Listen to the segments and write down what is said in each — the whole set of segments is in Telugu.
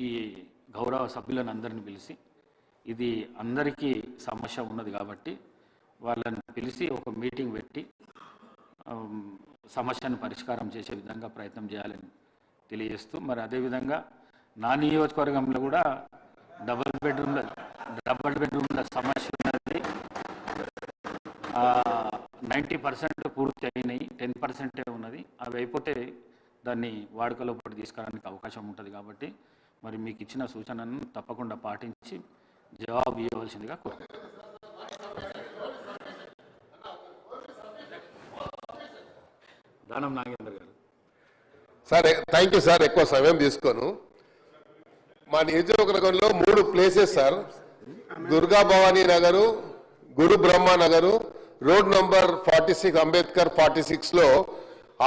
ఈ గౌరవ సభ్యులను అందరిని పిలిచి ఇది అందరికీ సమస్య ఉన్నది కాబట్టి వాళ్ళని పిలిచి ఒక మీటింగ్ పెట్టి సమస్యను పరిష్కారం చేసే విధంగా ప్రయత్నం చేయాలని తెలియజేస్తూ, మరి అదేవిధంగా నా నియోజకవర్గంలో కూడా డబుల్ బెడ్రూమ్ల సమస్య ఉన్నది. 90% పూర్తి అయినాయి, 10% ఉన్నది. అవి అయిపోతే దాన్ని వాడుకలో పాటు తీసుకురావడానికి అవకాశం ఉంటుంది. కాబట్టి మరి మీకు ఇచ్చిన సూచనను తప్పకుండా పాటించి జవాబు ఇవ్వవలసిందిగా కోరుకుంటున్నాను. దానం నాగేంద్ర గారు. Sir thank you sir. ఎక్కువ సమయం తీసుకోను. మా నియోజకవర్గంలో 3 ప్లేసెస్ సార్, దుర్గా భవానీ నగరు, గురు బ్రహ్మ నగరు, రోడ్ నంబర్ 46 అంబేద్కర్ 46 లో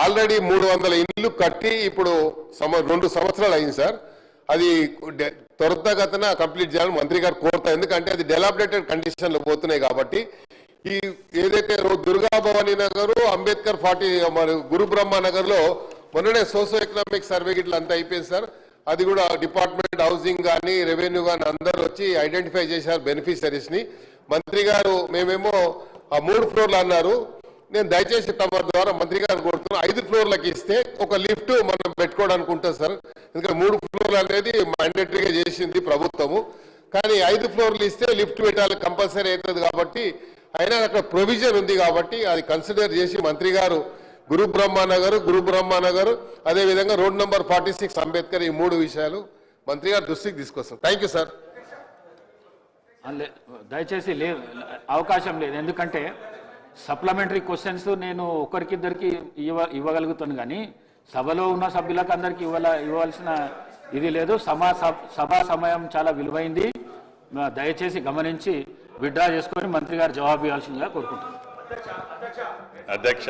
ఆల్రెడీ 300 ఇండ్లు కట్టి ఇప్పుడు 2 సంవత్సరాలు అయింది సార్. అది త్వరితగతిన కంప్లీట్ చేయాలని మంత్రి గారు కోరుతారు. ఎందుకంటే అది డెలాబరేటెడ్ కండిషన్ లో పోతున్నాయి కాబట్టి. ఈ ఏదైతే దుర్గా భవానీ నగరు, అంబేద్కర్ 40 మరి గురు బ్రహ్మ నగర్ లో మొన్ననే సోషో ఎకనామిక్ సర్వే గిట్ల అంతా అయిపోయింది సార్. అది కూడా డిపార్ట్మెంట్ హౌసింగ్ కానీ రెవెన్యూ కానీ అందరూ వచ్చి ఐడెంటిఫై చేశారు బెనిఫిషరీస్ ని. మంత్రి గారు మేమేమో ఆ 3 ఫ్లోర్లు అన్నారు. నేను దయచేసి తమ ద్వారా మంత్రి గారు కోరుతున్నాను 5 ఫ్లోర్లకు ఇస్తే ఒక లిఫ్ట్ మనం పెట్టుకోవడానికి ఉంటుంది సార్. ఎందుకంటే 3 ఫ్లోర్లు అనేది మ్యాండేటరీగా చేసింది ప్రభుత్వము. కానీ 5 ఫ్లోర్లు ఇస్తే లిఫ్ట్ పెట్టాలి కంపల్సరీ అవుతుంది. కాబట్టి అయినా అక్కడ ప్రొవిజన్ ఉంది కాబట్టి అది కన్సిడర్ చేసి మంత్రి గారు గురు బ్రహ్మ నగర్ అదేవిధంగా రోడ్ నంబర్ 46 అంబేద్కర్ ఈ 3 విషయాలు మంత్రి గారు దృష్టికి తీసుకొస్తారు. Thank you sir. దయచేసి అవకాశం లేదు. ఎందుకంటే సప్లిమెంటరీ క్వశ్చన్స్ నేను ఒకరికిద్దరికి ఇవ్వగలుగుతాను, కానీ సభలో ఉన్న సభ్యులకు అందరికీ ఇవ్వాల్సిన ఇది లేదు. సభా సమయం చాలా విలువైంది. దయచేసి గమనించి విత్డ్రా చేసుకొని మంత్రి గారు జవాబు ఇవ్వాల్సిందిగా కోరుకుంటున్నాను. అధ్యక్ష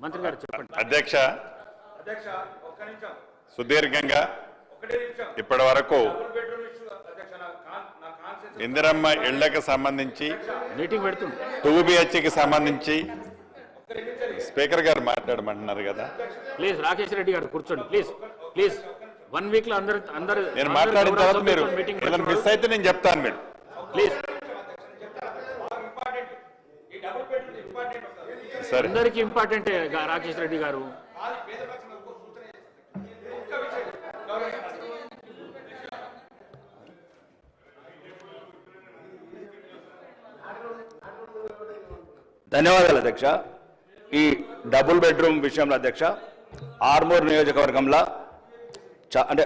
మంత్రి గారు చెప్పండి. అధ్యక్ష, సుదీర్ఘంగా ఇప్పటి వరకు ఇందిరమ్మ ఇళ్లకు సంబంధించి మీటింగ్ పెడుతుంది 2 BHK సంబంధించి స్పీకర్ గారు మాట్లాడమంటున్నారు కదా. ప్లీజ్ రాకేష్ రెడ్డి గారు కూర్చోండి. ప్లీజ్ 1 వీక్ లో అందరు నేను మాట్లాడిన తర్వాత మీరు మిస్ అయితే నేను చెప్తాను. మీరు ప్లీజ్ సరే, అందరికి ఇంపార్టెంట్ రాకేష్ రెడ్డి గారు. ధన్యవాదాలు అధ్యక్ష. ఈ డబుల్ బెడ్రూమ్ విషయంలో అధ్యక్ష ఆర్మూర్ నియోజకవర్గంలో అంటే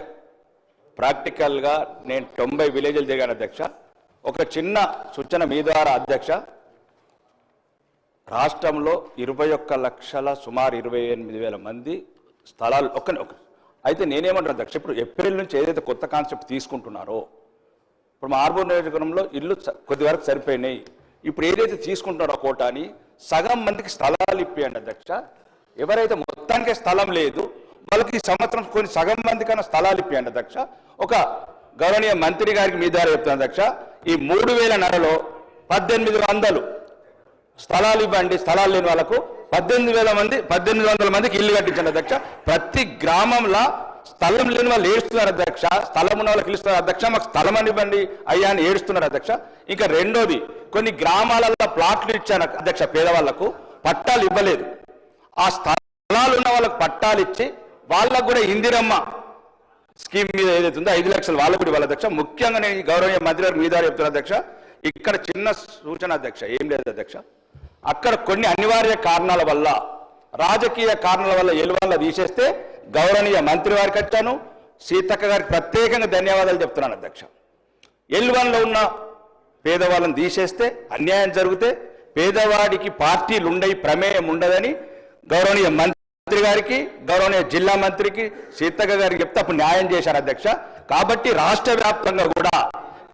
ప్రాక్టికల్గా నేను 90 విలేజ్లు తిరిగాను అధ్యక్ష. ఒక చిన్న సూచన మీ ద్వారా అధ్యక్ష, రాష్ట్రంలో 21 లక్షల సుమారు 28,000 మంది స్థలాలు అయితే నేనేమంటాను అధ్యక్ష, ఇప్పుడు ఏప్రిల్ నుంచి ఏదైతే కొత్త కాన్సెప్ట్ తీసుకుంటున్నారో ఇప్పుడు మా ఆర్మూర్ నియోజకవర్గంలో ఇల్లు కొద్ది వరకు సరిపోయినాయి. ఇప్పుడు ఏదైతే తీసుకుంటారో కోటాని సగం మందికి స్థలాలు ఇప్పియండి అధ్యక్ష. ఎవరైతే మొత్తానికి స్థలం లేదు వాళ్ళకి ఈ సంవత్సరం కొన్ని సగం మంది కన్నా స్థలాలు ఇప్పియండి అధ్యక్ష. ఒక గౌరవనీయ మంత్రి గారికి మీ ద్వారా చెప్తాను అధ్యక్ష, ఈ 3,000 1800 స్థలాలు ఇవ్వండి. స్థలాలు లేని వాళ్ళకు 1800 మందికి ఇల్లు కట్టించండి అధ్యక్ష. ప్రతి గ్రామంలో స్థలం లేని వాళ్ళు ఏడుస్తున్నారు అధ్యక్ష, స్థలం ఉన్న వాళ్ళకి ఇస్తున్నారు అధ్యక్ష, మాకు స్థలం అని ఇవ్వండి అయ్యా అని ఏడుస్తున్నారు అధ్యక్ష. ఇంకా రెండోది, కొన్ని గ్రామాలలో ప్లాట్లు ఇచ్చాను అధ్యక్ష, పేదవాళ్లకు పట్టాలు ఇవ్వలేదు. ఆ స్థలాలు ఉన్న వాళ్ళకు పట్టాలు ఇచ్చి వాళ్ళకు కూడా ఇందిరమ్మ స్కీమ్ మీద ఏదైతే ఉందో 5 లక్షలు వాళ్ళకు కూడా ఇవ్వాలి అధ్యక్ష. ముఖ్యంగా నేను గౌరవనీయ మంత్రి గారు మీ ద్వారా చెప్తున్నా అధ్యక్ష, ఇక్కడ చిన్న సూచన అధ్యక్ష, ఏం లేదు అధ్యక్ష, అక్కడ కొన్ని అనివార్య కారణాల వల్ల రాజకీయ కారణాల వల్ల ఎలువల్ల తీసేస్తే గౌరవనీయ మంత్రి వారికి వచ్చాను, సీతక్క గారికి ప్రత్యేకంగా ధన్యవాదాలు చెప్తున్నాను అధ్యక్ష. ఎల్వన్లో ఉన్న పేదవాళ్ళని తీసేస్తే అన్యాయం జరిగితే పేదవాడికి పార్టీలు ఉండయి, ప్రమేయం ఉండదని గౌరవనీయ మంత్రి గారికి గౌరవనీయ జిల్లా మంత్రికి సీతక్క గారికి చెప్తే అప్పుడు న్యాయం చేశారు అధ్యక్ష. కాబట్టి రాష్ట్ర వ్యాప్తంగా కూడా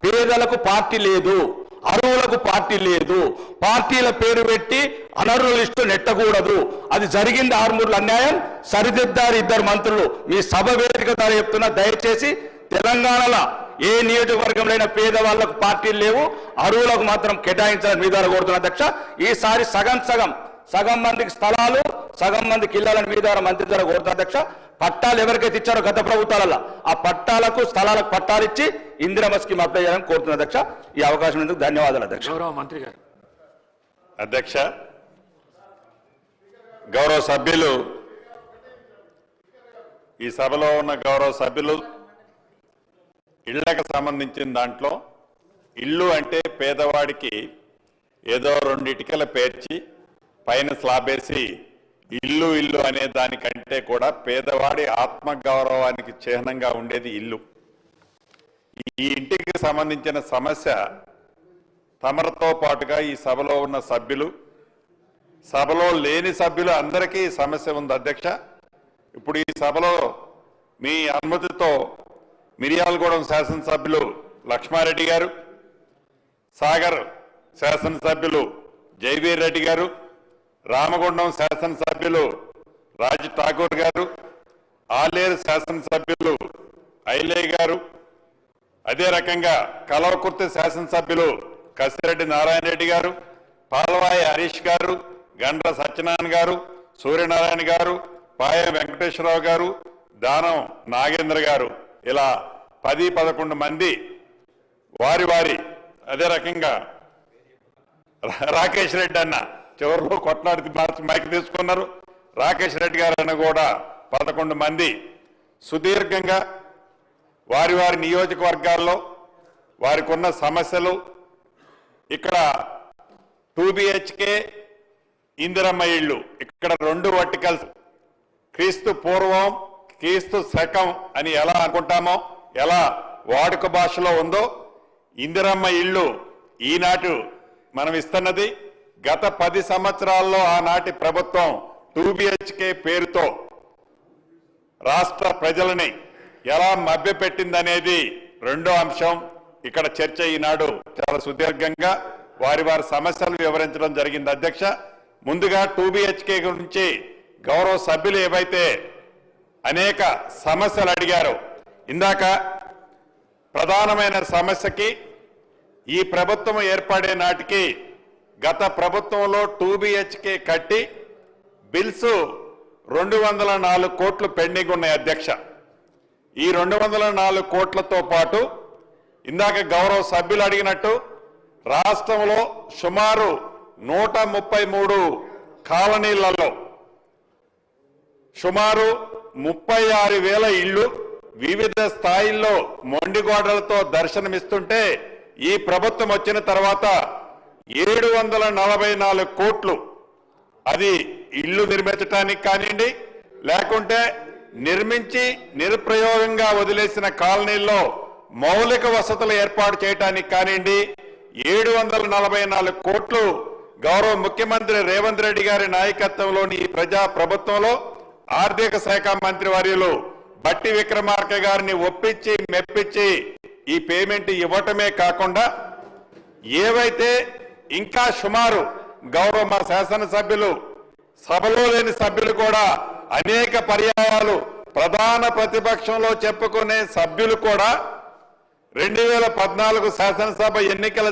పేదలకు పార్టీ లేదు, అరువులకు పార్టీ లేదు, పార్టీల పేరు పెట్టి అనర్హుల లిస్టు నెట్టకూడదు. అది జరిగింది ఆర్మూర్లో అన్యాయం, సరిదిద్దారు 2 మంత్రులు. మీ సభ వేదిక ద్వారా చెప్తున్నా, దయచేసి తెలంగాణలో ఏ నియోజకవర్గంలో పేదవాళ్లకు పార్టీలు లేవు, అరువులకు మాత్రం కేటాయించాలని మీ ద్వారా కోరుతున్నా అధ్యక్ష. ఈసారి సగం మందికి స్థలాలు, సగం మంది కిల్లాలను మీ ద్వారా మంత్రి ద్వారా కోరుతా అధ్యక్ష. పట్టాలు ఎవరికైతే ఇచ్చారో గత ప్రభుత్వాలలో ఆ పట్టాలకు స్థలాలకు పట్టాలు ఇచ్చి ఇందిరమ్మ స్కీమ్ అప్లై చేయాలని కోరుతున్నా అధ్యక్ష. ఈ అవకాశం ఎందుకు ధన్యవాదాలు అధ్యక్ష. గౌరవ మంత్రి గారు. అధ్యక్ష, గౌరవ సభ్యులు, ఈ సభలో ఉన్న గౌరవ సభ్యులు ఇళ్లకు సంబంధించిన దాంట్లో ఇల్లు అంటే పేదవాడికి ఏదో 2 ఇటుకలు పేర్చి పైన స్లాబ్ వేసి ఇల్లు ఇల్లు అనే దానికంటే కూడా పేదవాడి ఆత్మగౌరవానికి చిహ్నంగా ఉండేది ఇల్లు. ఈ ఇంటికి సంబంధించిన సమస్య తమరితో పాటుగా ఈ సభలో ఉన్న సభ్యులు, సభలో లేని సభ్యులు అందరికీ ఈ సమస్య ఉంది అధ్యక్ష. ఇప్పుడు ఈ సభలో మీ అనుమతితో మిర్యాలగూడెం శాసనసభ్యులు లక్ష్మారెడ్డి గారు, సాగర్ శాసనసభ్యులు జైవీర్ రెడ్డి గారు, రామగుండం శాసనసభ్యులు రాజ్ ఠాకూర్ గారు, ఆలేరు శాసనసభ్యులు ఐలే గారు, అదే రకంగా కలవకుర్తి శాసనసభ్యులు కసిరెడ్డి నారాయణ రెడ్డి గారు, పాలవాయి హరీష్ గారు, గండ్ర సత్యనారాయణ గారు, సూర్యనారాయణ గారు, పాయ వెంకటేశ్వరరావు గారు, దానం నాగేంద్ర గారు, ఇలా 10-11 మంది వారి వారి, అదే రకంగా రాకేష్ రెడ్డి అన్న చివరిలో కొట్లాడి మార్చి మైక్ తీసుకున్నారు. రాకేష్ రెడ్డి గారు అన్న కూడా 11 మంది సుదీర్ఘంగా వారి వారి నియోజకవర్గాల్లో వారికి ఉన్న సమస్యలు, ఇక్కడ 2 BHK ఇందిరమ్మ ఇళ్ళు, ఇక్కడ 2 వర్టికల్స్, క్రీస్తు పూర్వం క్రీస్తు శకం అని ఎలా అనుకుంటామో, ఎలా వాడుక భాషలో ఉందో, ఇందిరమ్మ ఇళ్ళు ఈనాటి మనం ఇస్తున్నది గత 10 సంవత్సరాల్లో ఆనాటి ప్రభుత్వం 2 BHK పేరుతో రాష్ట్ర ప్రజలని ఎలా మభ్యపెట్టిందనేది రెండో అంశం. ఇక్కడ చర్చ ఈనాడు చాలా సుదీర్ఘంగా వారి వారి సమస్యలు వివరించడం జరిగింది అధ్యక్ష. ముందుగా 2 BHK గురించి గౌరవ సభ్యులు ఏవైతే అనేక సమస్యలు అడిగారో, ఇందాక ప్రధానమైన సమస్యకి ఈ ప్రభుత్వం ఏర్పడే నాటికి గత ప్రభుత్వంలో 2 BHK కట్టి బిల్స్ 204 కోట్లు పెండింగ్ ఉన్నాయి అధ్యక్ష. ఈ 204 కోట్లతో పాటు ఇందాక గౌరవ సభ్యులు అడిగినట్టు రాష్ట్రంలో సుమారు 133 కాలనీలలో సుమారు 36,000 ఇళ్లు వివిధ స్థాయిల్లో మొండిగోడలతో దర్శనమిస్తుంటే ఈ ప్రభుత్వం వచ్చిన తర్వాత 744 కోట్లు అది ఇల్లు నిర్మించడానికి కానివ్వండి, లేకుంటే నిర్మించి నిరుప్రయోగంగా వదిలేసిన కాలనీల్లో మౌలిక వసతులు ఏర్పాటు చేయడానికి కానివ్వండి, 744 కోట్లు గౌరవ ముఖ్యమంత్రి రేవంత్ రెడ్డి గారి నాయకత్వంలోని ఈ ప్రజా ప్రభుత్వంలో ఆర్థిక శాఖ మంత్రి వర్యులు బట్టి విక్రమార్క గారిని ఒప్పించి మెప్పించి ఈ పేమెంట్ ఇవ్వటమే కాకుండా ఏవైతే ఇంకా సుమారు గౌరవ మా శాసనసభ్యులు, సభలో లేని సభ్యులు కూడా అనేక పర్యాయాలు ప్రధాన ప్రతిపక్షంలో చెప్పుకునే సభ్యులు కూడా 2014 శాసనసభ ఎన్నికల